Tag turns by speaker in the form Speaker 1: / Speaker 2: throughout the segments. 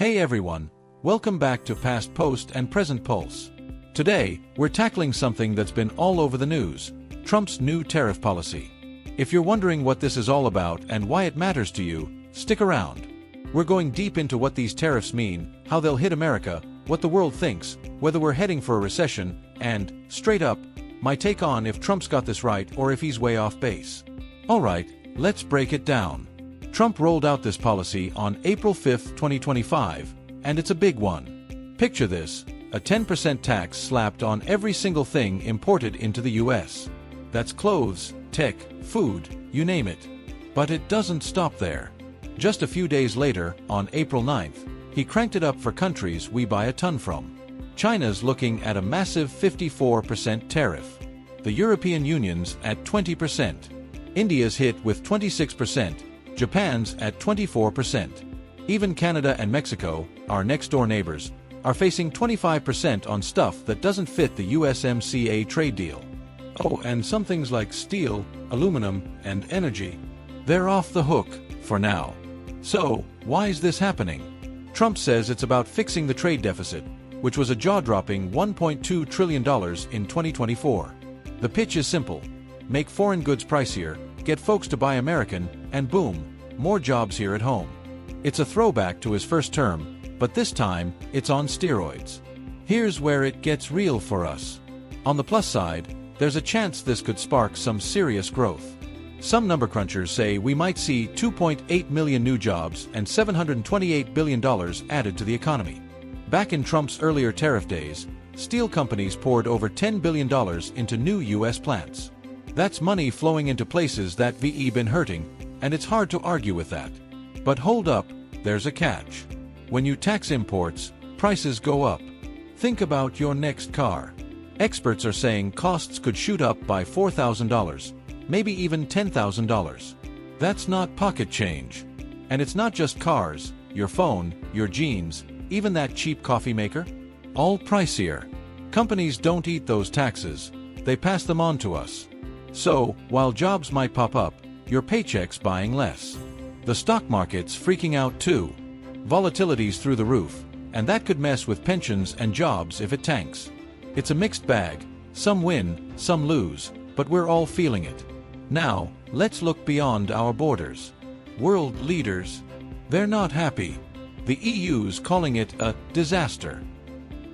Speaker 1: Hey everyone, welcome back to Past Post and Present Pulse. Today, we're tackling something that's been all over the news, Trump's new tariff policy. If you're wondering what this is all about and why it matters to you, stick around. We're going deep into what these tariffs mean, how they'll hit America, what the world thinks, whether we're heading for a recession, and, straight up, my take on if Trump's got this right or if he's way off base. Alright, let's break it down. Trump rolled out this policy on April 5, 2025, and it's a big one. Picture this, a 10% tax slapped on every single thing imported into the US. That's clothes, tech, food, you name it. But it doesn't stop there. Just a few days later, on April 9th, he cranked it up for countries we buy a ton from. China's looking at a massive 54% tariff. The European Union's at 20%. India's hit with 26%. Japan's at 24%. Even Canada and Mexico, our next-door neighbors, are facing 25% on stuff that doesn't fit the USMCA trade deal. Oh, and some things like steel, aluminum, and energy. They're off the hook, for now. So, why is this happening? Trump says it's about fixing the trade deficit, which was a jaw-dropping $1.2 trillion in 2024. The pitch is simple. Make foreign goods pricier, get folks to buy American, and boom, more jobs here at home. It's a throwback to his first term, but this time, it's on steroids. Here's where it gets real for us. On the plus side, there's a chance this could spark some serious growth. Some number crunchers say we might see 2.8 million new jobs and $728 billion added to the economy. Back in Trump's earlier tariff days, steel companies poured over $10 billion into new U.S. plants. That's money flowing into places that VE been hurting, and it's hard to argue with that. But hold up, there's a catch. When you tax imports, prices go up. Think about your next car. Experts are saying costs could shoot up by $4,000, maybe even $10,000. That's not pocket change. And it's not just cars, your phone, your jeans, even that cheap coffee maker. All pricier. Companies don't eat those taxes, they pass them on to us. So, while jobs might pop up, your paycheck's buying less. The stock market's freaking out too. Volatility's through the roof, and that could mess with pensions and jobs if it tanks. It's a mixed bag, some win, some lose, but we're all feeling it. Now, let's look beyond our borders. World leaders, they're not happy. The EU's calling it a disaster.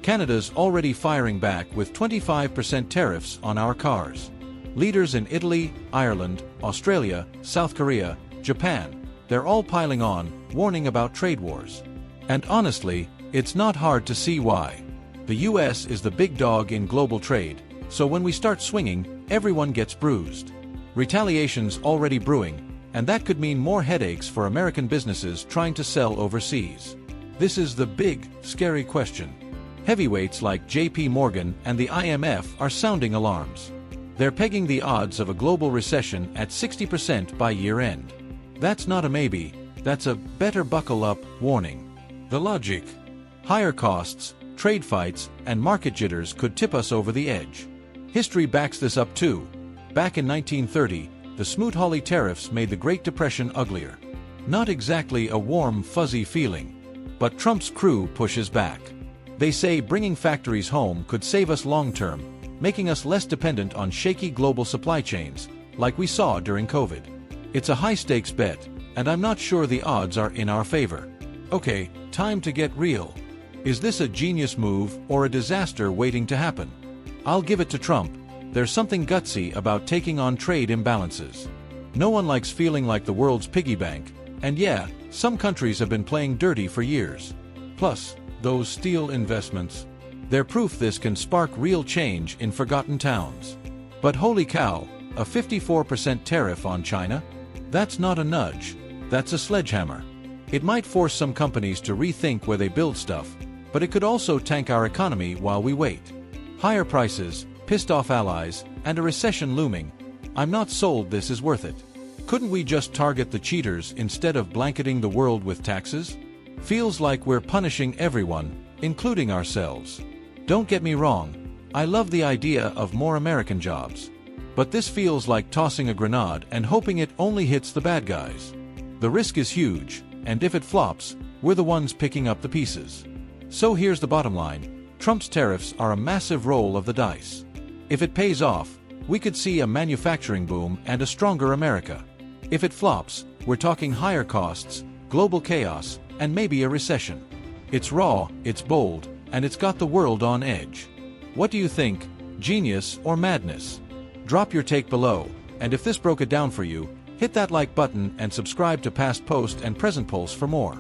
Speaker 1: Canada's already firing back with 25% tariffs on our cars. Leaders in Italy, Ireland, Australia, South Korea, Japan, they're all piling on, warning about trade wars. And honestly, it's not hard to see why. The US is the big dog in global trade, so when we start swinging, everyone gets bruised. Retaliation's already brewing, and that could mean more headaches for American businesses trying to sell overseas. This is the big, scary question. Heavyweights like JP Morgan and the IMF are sounding alarms. They're pegging the odds of a global recession at 60% by year-end. That's not a maybe, that's a better buckle up warning. The logic: higher costs, trade fights, and market jitters could tip us over the edge. History backs this up too. Back in 1930, the Smoot-Hawley tariffs made the Great Depression uglier. Not exactly a warm, fuzzy feeling. But Trump's crew pushes back. They say bringing factories home could save us long-term, making us less dependent on shaky global supply chains, like we saw during COVID. It's a high-stakes bet, and I'm not sure the odds are in our favor. Okay, time to get real. Is this a genius move or a disaster waiting to happen? I'll give it to Trump. There's something gutsy about taking on trade imbalances. No one likes feeling like the world's piggy bank, and yeah, some countries have been playing dirty for years. Plus, those steel investments. They're proof this can spark real change in forgotten towns. But holy cow, a 54% tariff on China? That's not a nudge, that's a sledgehammer. It might force some companies to rethink where they build stuff, but it could also tank our economy while we wait. Higher prices, pissed off allies, and a recession looming. I'm not sold this is worth it. Couldn't we just target the cheaters instead of blanketing the world with taxes? Feels like we're punishing everyone, including ourselves. Don't get me wrong, I love the idea of more American jobs. But this feels like tossing a grenade and hoping it only hits the bad guys. The risk is huge, and if it flops, we're the ones picking up the pieces. So here's the bottom line. Trump's tariffs are a massive roll of the dice. If it pays off, we could see a manufacturing boom and a stronger America. If it flops, we're talking higher costs, global chaos, and maybe a recession. It's raw, it's bold, and it's got the world on edge. What do you think? Genius or madness? Drop your take below, and if this broke it down for you, hit that like button and subscribe to Past Post and Present Pulse for more.